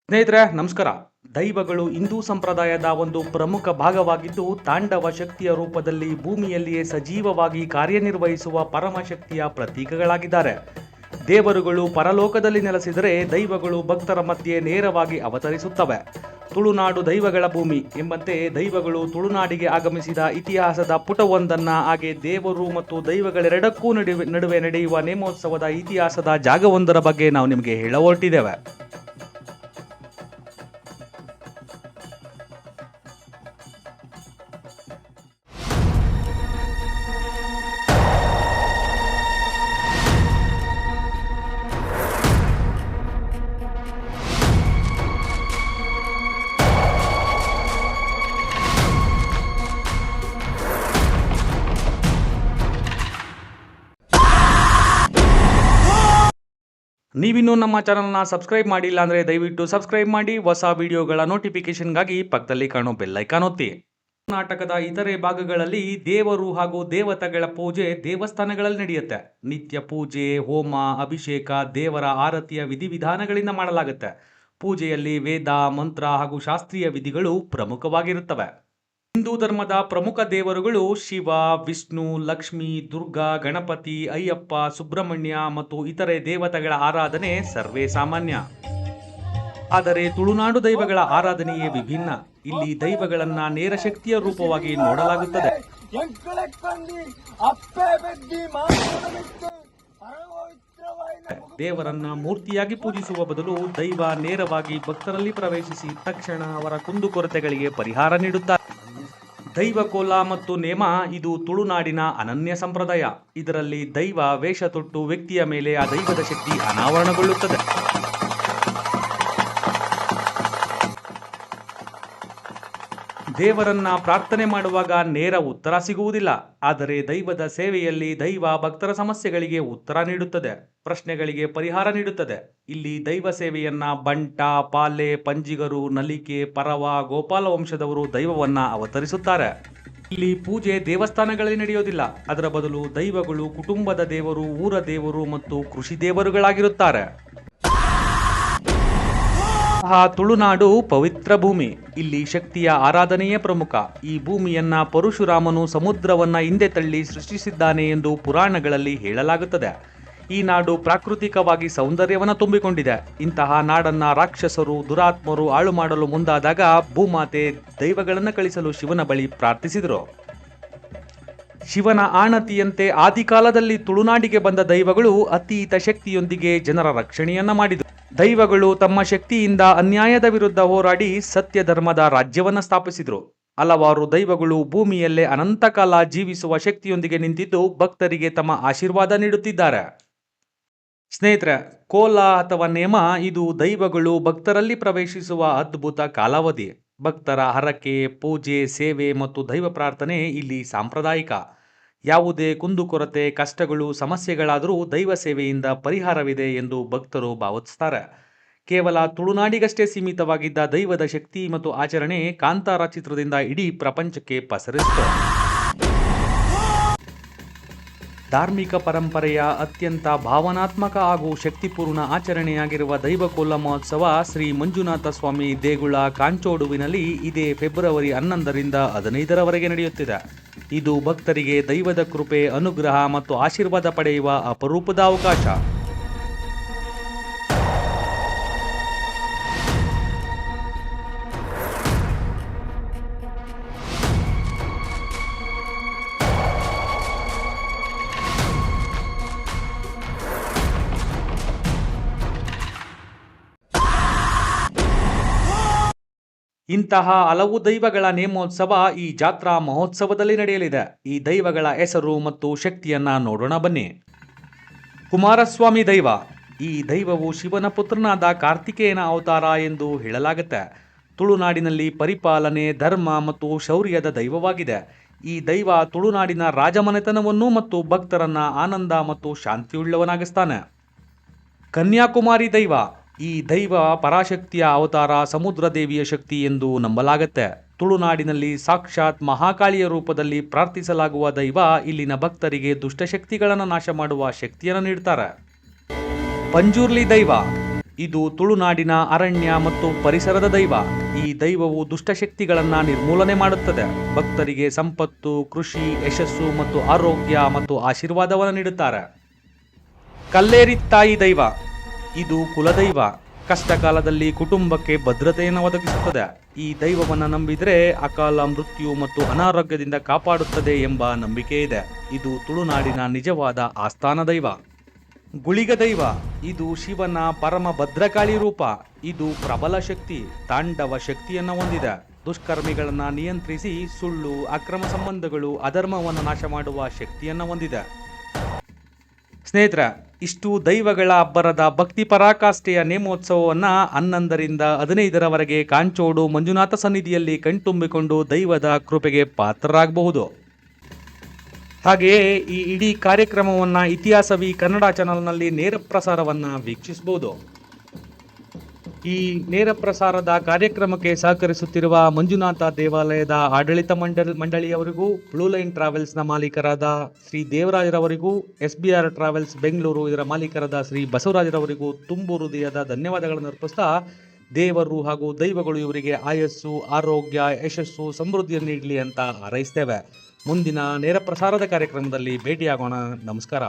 ಸ್ನೇಹಿತರೆ ನಮಸ್ಕಾರ. ದೈವಗಳು ಹಿಂದೂ ಸಂಪ್ರದಾಯದ ಒಂದು ಪ್ರಮುಖ ಭಾಗವಾಗಿದ್ದು, ತಾಂಡವ ಶಕ್ತಿಯ ರೂಪದಲ್ಲಿ ಭೂಮಿಯಲ್ಲಿಯೇ ಸಜೀವವಾಗಿ ಕಾರ್ಯನಿರ್ವಹಿಸುವ ಪರಮಶಕ್ತಿಯ ಪ್ರತೀಕಗಳಾಗಿದ್ದಾರೆ. ದೇವರುಗಳು ಪರಲೋಕದಲ್ಲಿ ನೆಲೆಸಿದರೆ, ದೈವಗಳು ಭಕ್ತರ ಮಧ್ಯೆ ನೇರವಾಗಿ ಅವತರಿಸುತ್ತವೆ. ತುಳುನಾಡು ದೈವಗಳ ಭೂಮಿ ಎಂಬಂತೆ ದೈವಗಳು ತುಳುನಾಡಿಗೆ ಆಗಮಿಸಿದ ಇತಿಹಾಸದ ಪುಟವೊಂದನ್ನ, ಹಾಗೆ ದೇವರು ಮತ್ತು ದೈವಗಳೆರಡಕ್ಕೂ ನಡುವೆ ನಡೆಯುವ ನೇಮೋತ್ಸವದ ಇತಿಹಾಸದ ಜಾಗವೊಂದರ ಬಗ್ಗೆ ನಾವು ನಿಮಗೆ ಹೇಳ ಹೊರಟಿದ್ದೇವೆ. ನೀವಿನ್ನೂ ನಮ್ಮ ಚಾನಲ್ನ ಸಬ್ಸ್ಕ್ರೈಬ್ ಮಾಡಿಲ್ಲ ಅಂದರೆ ದಯವಿಟ್ಟು ಸಬ್ಸ್ಕ್ರೈಬ್ ಮಾಡಿ. ಹೊಸ ವಿಡಿಯೋಗಳ ನೋಟಿಫಿಕೇಶನ್ಗಾಗಿ ಪಕ್ಕದಲ್ಲಿ ಕಾಣೋ ಬೆಲ್ ಐಕಾನ್ ಒತ್ತಿ. ಕರ್ನಾಟಕದ ಇತರೆ ಭಾಗಗಳಲ್ಲಿ ದೇವರು ಹಾಗೂ ದೇವತೆಗಳ ಪೂಜೆ ದೇವಸ್ಥಾನಗಳಲ್ಲಿ ನಡೆಯುತ್ತೆ. ನಿತ್ಯ ಪೂಜೆ, ಹೋಮ, ಅಭಿಷೇಕ, ದೇವರ ಆರತಿಯ ವಿಧಿವಿಧಾನಗಳಿಂದ ಮಾಡಲಾಗುತ್ತೆ. ಪೂಜೆಯಲ್ಲಿ ವೇದ, ಮಂತ್ರ ಹಾಗೂ ಶಾಸ್ತ್ರೀಯ ವಿಧಿಗಳು ಪ್ರಮುಖವಾಗಿರುತ್ತವೆ. ಹಿಂದೂ ಧರ್ಮದ ಪ್ರಮುಖ ದೇವರುಗಳು ಶಿವ, ವಿಷ್ಣು, ಲಕ್ಷ್ಮಿ, ದುರ್ಗಾ, ಗಣಪತಿ, ಅಯ್ಯಪ್ಪ, ಸುಬ್ರಹ್ಮಣ್ಯ ಮತ್ತು ಇತರೆ ದೇವತೆಗಳ ಆರಾಧನೆ ಸರ್ವೇ ಸಾಮಾನ್ಯ. ಆದರೆ ತುಳುನಾಡು ದೈವಗಳ ಆರಾಧನೆಯೇ ವಿಭಿನ್ನ. ಇಲ್ಲಿ ದೈವಗಳನ್ನ ನೇರ ಶಕ್ತಿಯ ರೂಪವಾಗಿ ನೋಡಲಾಗುತ್ತದೆ. ದೇವರನ್ನ ಮೂರ್ತಿಯಾಗಿ ಪೂಜಿಸುವ ಬದಲು ದೈವ ನೇರವಾಗಿ ಭಕ್ತರಲ್ಲಿ ಪ್ರವೇಶಿಸಿ ತಕ್ಷಣ ಅವರ ಕುಂದುಕೊರತೆಗಳಿಗೆ ಪರಿಹಾರ ನೀಡುತ್ತಾರೆ. ದೈವಕೋಲ ಮತ್ತು ನೇಮ ಇದು ತುಳುನಾಡಿನ ಅನನ್ಯ ಸಂಪ್ರದಾಯ. ಇದರಲ್ಲಿ ದೈವ ವೇಷ ತೊಟ್ಟು ವ್ಯಕ್ತಿಯ ಮೇಲೆ ಆ ದೈವದ ಶಕ್ತಿ ಅನಾವರಣಗೊಳ್ಳುತ್ತದೆ. ದೇವರನ್ನ ಪ್ರಾರ್ಥನೆ ಮಾಡುವಾಗ ನೇರ ಉತ್ತರ ಸಿಗುವುದಿಲ್ಲ. ಆದರೆ ದೈವದ ಸೇವೆಯಲ್ಲಿ ದೈವ ಭಕ್ತರ ಸಮಸ್ಯೆಗಳಿಗೆ ಉತ್ತರ ನೀಡುತ್ತದೆ, ಪ್ರಶ್ನೆಗಳಿಗೆ ಪರಿಹಾರ ನೀಡುತ್ತದೆ. ಇಲ್ಲಿ ದೈವ ಸೇವೆಯನ್ನ ಬಂಟ, ಪಾಲೆ, ಪಂಜಿಗರು, ನಲಿಕೆ, ಪರವ, ಗೋಪಾಲ ವಂಶದವರು ದೈವವನ್ನ ಅವತರಿಸುತ್ತಾರೆ. ಇಲ್ಲಿ ಪೂಜೆ ದೇವಸ್ಥಾನಗಳಲ್ಲಿ ನಡೆಯೋದಿಲ್ಲ. ಅದರ ಬದಲು ದೈವಗಳು ಕುಟುಂಬದ ದೇವರು, ಊರ ದೇವರು ಮತ್ತು ಕೃಷಿ ದೇವರುಗಳಾಗಿರುತ್ತಾರೆ. ತುಳುನಾಡು ಪವಿತ್ರ ಭೂಮಿ. ಇಲ್ಲಿ ಶಕ್ತಿಯ ಆರಾಧನೆಯೇ ಪ್ರಮುಖ. ಈ ಭೂಮಿಯನ್ನ ಪರಶುರಾಮನು ಸಮುದ್ರವನ್ನ ಹಿಂದೆ ತಳ್ಳಿ ಸೃಷ್ಟಿಸಿದ್ದಾನೆ ಎಂದು ಪುರಾಣಗಳಲ್ಲಿ ಹೇಳಲಾಗುತ್ತದೆ. ಈ ನಾಡು ಪ್ರಾಕೃತಿಕವಾಗಿ ಸೌಂದರ್ಯವನ್ನು ತುಂಬಿಕೊಂಡಿದೆ. ಇಂತಹ ನಾಡನ್ನ ರಾಕ್ಷಸರು, ದುರಾತ್ಮರು ಹಾಳು ಮಾಡಲು ಮುಂದಾದಾಗ ಭೂಮಾತೆ ದೈವಗಳನ್ನು ಕಳಿಸಲು ಶಿವನ ಬಳಿ ಪ್ರಾರ್ಥಿಸಿದರು. ಶಿವನ ಆಣತಿಯಂತೆ ಆದಿಕಾಲದಲ್ಲಿ ತುಳುನಾಡಿಗೆ ಬಂದ ದೈವಗಳು ಅತೀತ ಶಕ್ತಿಯೊಂದಿಗೆ ಜನರ ರಕ್ಷಣೆಯನ್ನ ಮಾಡಿದರು. ದೈವಗಳು ತಮ್ಮ ಶಕ್ತಿಯಿಂದ ಅನ್ಯಾಯದ ವಿರುದ್ಧ ಹೋರಾಡಿ ಸತ್ಯ ಧರ್ಮದ ರಾಜ್ಯವನ್ನ ಸ್ಥಾಪಿಸಿದರು. ಹಲವಾರು ದೈವಗಳು ಭೂಮಿಯಲ್ಲೇ ಅನಂತಕಾಲ ಜೀವಿಸುವ ಶಕ್ತಿಯೊಂದಿಗೆ ನಿಂತಿದ್ದು ಭಕ್ತರಿಗೆ ತಮ್ಮ ಆಶೀರ್ವಾದ ನೀಡುತ್ತಿದ್ದಾರೆ. ಸ್ನೇಹಿತರೆ, ಕೋಲ ಅಥವಾ ನೇಮ ಇದು ದೈವಗಳು ಭಕ್ತರಲ್ಲಿ ಪ್ರವೇಶಿಸುವ ಅದ್ಭುತ ಕಾಲಾವಧಿ. ಭಕ್ತರ ಹರಕೆ, ಪೂಜೆ, ಸೇವೆ ಮತ್ತು ದೈವ ಪ್ರಾರ್ಥನೆ ಇಲ್ಲಿ ಸಾಂಪ್ರದಾಯಿಕ. ಯಾವುದೇ ಕುಂದುಕೊರತೆ, ಕಷ್ಟಗಳು, ಸಮಸ್ಯೆಗಳಾದರೂ ದೈವ ಸೇವೆಯಿಂದ ಪರಿಹಾರವಿದೆ ಎಂದು ಭಕ್ತರು ಭಾವಿಸುತ್ತಾರೆ. ಕೇವಲ ತುಳುನಾಡಿಗಷ್ಟೇ ಸೀಮಿತವಾಗಿದ್ದ ದೈವದ ಶಕ್ತಿ ಮತ್ತು ಆಚರಣೆ ಕಾಂತಾರ ಚಿತ್ರದಿಂದ ಇಡೀ ಪ್ರಪಂಚಕ್ಕೆ ಪಸರಿಸಿತು. ಧಾರ್ಮಿಕ ಪರಂಪರೆಯ ಅತ್ಯಂತ ಭಾವನಾತ್ಮಕ ಹಾಗೂ ಶಕ್ತಿಪೂರ್ಣ ಆಚರಣೆಯಾಗಿರುವ ದೈವಕೋಲ ಮಹೋತ್ಸವ ಶ್ರೀ ಮಂಜುನಾಥ ಸ್ವಾಮಿ ದೇಗುಲ ಕಾಂಚೋಡುವಿನಲ್ಲಿ ಇದೇ ಫೆಬ್ರವರಿ 11ರಿಂದ 15ರವರೆಗೆ ನಡೆಯುತ್ತಿದೆ. ಇದು ಭಕ್ತರಿಗೆ ದೈವದ ಕೃಪೆ, ಅನುಗ್ರಹ ಮತ್ತು ಆಶೀರ್ವಾದ ಪಡೆಯುವ ಅಪರೂಪದ ಅವಕಾಶ. ಇಂತಹ ಹಲವು ದೈವಗಳ ನೇಮೋತ್ಸವ ಈ ಜಾತ್ರಾ ಮಹೋತ್ಸವದಲ್ಲಿ ನಡೆಯಲಿದೆ. ಈ ದೈವಗಳ ಹೆಸರು ಮತ್ತು ಶಕ್ತಿಯನ್ನ ನೋಡೋಣ ಬನ್ನಿ. ಕುಮಾರಸ್ವಾಮಿ ದೈವ. ಈ ದೈವವು ಶಿವನ ಪುತ್ರನಾದ ಕಾರ್ತಿಕೇಯನ ಅವತಾರ ಎಂದು ಹೇಳಲಾಗುತ್ತೆ. ತುಳುನಾಡಿನಲ್ಲಿ ಪರಿಪಾಲನೆ, ಧರ್ಮ ಮತ್ತು ಶೌರ್ಯದ ದೈವವಾಗಿದೆ. ಈ ದೈವ ತುಳುನಾಡಿನ ರಾಜಮನೆತನವನ್ನು ಮತ್ತು ಭಕ್ತರನ್ನ ಆನಂದ ಮತ್ತು ಶಾಂತಿಯುಳ್ಳವನಾಗಿಸ್ತಾನೆ. ಕನ್ಯಾಕುಮಾರಿ ದೈವ. ಈ ದೈವ ಪರಾಶಕ್ತಿಯ ಅವತಾರ, ಸಮುದ್ರ ದೇವಿಯ ಶಕ್ತಿ ಎಂದು ನಂಬಲಾಗುತ್ತೆ. ತುಳುನಾಡಿನಲ್ಲಿ ಸಾಕ್ಷಾತ್ ಮಹಾಕಾಳಿಯ ರೂಪದಲ್ಲಿ ಪ್ರಾರ್ಥಿಸಲಾಗುವ ದೈವ ಇಲ್ಲಿನ ಭಕ್ತರಿಗೆ ದುಷ್ಟಶಕ್ತಿಗಳನ್ನು ನಾಶ ಮಾಡುವ ಶಕ್ತಿಯನ್ನು ನೀಡ್ತಾರೆ. ಪಂಜುರ್ಲಿ ದೈವ. ಇದು ತುಳುನಾಡಿನ ಅರಣ್ಯ ಮತ್ತು ಪರಿಸರದ ದೈವ. ಈ ದೈವವು ದುಷ್ಟಶಕ್ತಿಗಳನ್ನು ನಿರ್ಮೂಲನೆ ಮಾಡುತ್ತದೆ. ಭಕ್ತರಿಗೆ ಸಂಪತ್ತು, ಕೃಷಿ, ಯಶಸ್ಸು ಮತ್ತು ಆರೋಗ್ಯ ಮತ್ತು ಆಶೀರ್ವಾದವನ್ನು ನೀಡುತ್ತಾರೆ. ಕಲ್ಲೇರಿ ತಾಯಿ ದೈವ. ಇದು ಕುಲದೈವ. ಕಷ್ಟ ಕಾಲದಲ್ಲಿ ಕುಟುಂಬಕ್ಕೆ ಭದ್ರತೆಯನ್ನು ಒದಗಿಸುತ್ತದೆ. ಈ ದೈವವನ್ನು ನಂಬಿದರೆ ಅಕಾಲ ಮೃತ್ಯು ಮತ್ತು ಅನಾರೋಗ್ಯದಿಂದ ಕಾಪಾಡುತ್ತದೆ ಎಂಬ ನಂಬಿಕೆ ಇದೆ. ಇದು ತುಳುನಾಡಿನ ನಿಜವಾದ ಆಸ್ಥಾನ ದೈವ. ಗುಳಿಗ ದೈವ. ಇದು ಶಿವನ ಪರಮ ಭದ್ರಕಾಳಿ ರೂಪ. ಇದು ಪ್ರಬಲ ಶಕ್ತಿ, ತಾಂಡವ ಶಕ್ತಿಯನ್ನು ಹೊಂದಿದೆ. ದುಷ್ಕರ್ಮಿಗಳನ್ನು ನಿಯಂತ್ರಿಸಿ ಸುಳ್ಳು, ಅಕ್ರಮ ಸಂಬಂಧಗಳು, ಅಧರ್ಮವನ್ನು ನಾಶ ಮಾಡುವ ಶಕ್ತಿಯನ್ನು ಹೊಂದಿದೆ. ಸ್ನೇಹಿತರೆ, ಇಷ್ಟು ದೈವಗಳ ಅಬ್ಬರದ ಭಕ್ತಿ ಪರಾಕಾಷ್ಠೆಯ ನೇಮೋತ್ಸವವನ್ನು 11ರಿಂದ 15ರವರೆಗೆ ಕಾಂಚೋಡು ಮಂಜುನಾಥ ಸನ್ನಿಧಿಯಲ್ಲಿ ಕಣ್ತುಂಬಿಕೊಂಡು ದೈವದ ಕೃಪೆಗೆ ಪಾತ್ರರಾಗಬಹುದು. ಹಾಗೆಯೇ ಈ ಇಡೀ ಕಾರ್ಯಕ್ರಮವನ್ನು ಇತಿಹಾಸವಿ ಕನ್ನಡ ಚಾನಲ್ನಲ್ಲಿ ನೇರ ಪ್ರಸಾರವನ್ನು ವೀಕ್ಷಿಸಬಹುದು. ಈ ನೇರ ಪ್ರಸಾರದ ಕಾರ್ಯಕ್ರಮಕ್ಕೆ ಸಹಕರಿಸುತ್ತಿರುವ ಮಂಜುನಾಥ ದೇವಾಲಯದ ಆಡಳಿತ ಮಂಡಳಿಯವರಿಗೂ, ಬ್ಲೂ ಲೈನ್ ಟ್ರಾವೆಲ್ಸ್ನ ಮಾಲೀಕರಾದ ಶ್ರೀ ದೇವರಾಜರವರಿಗೂ, SBR ಟ್ರಾವೆಲ್ಸ್ ಬೆಂಗಳೂರು ಇದರ ಮಾಲೀಕರಾದ ಶ್ರೀ ಬಸವರಾಜರವರಿಗೂ ತುಂಬು ಹೃದಯದ ಧನ್ಯವಾದಗಳನ್ನು ಅರ್ಪಿಸ್ತಾ, ದೇವರು ಹಾಗೂ ದೈವಗಳು ಇವರಿಗೆ ಆಯಸ್ಸು, ಆರೋಗ್ಯ, ಯಶಸ್ಸು, ಸಮೃದ್ಧಿಯನ್ನು ನೀಡಲಿ ಅಂತ ಹಾರೈಸ್ತೇವೆ. ಮುಂದಿನ ನೇರ ಪ್ರಸಾರದ ಕಾರ್ಯಕ್ರಮದಲ್ಲಿ ಭೇಟಿಯಾಗೋಣ. ನಮಸ್ಕಾರ.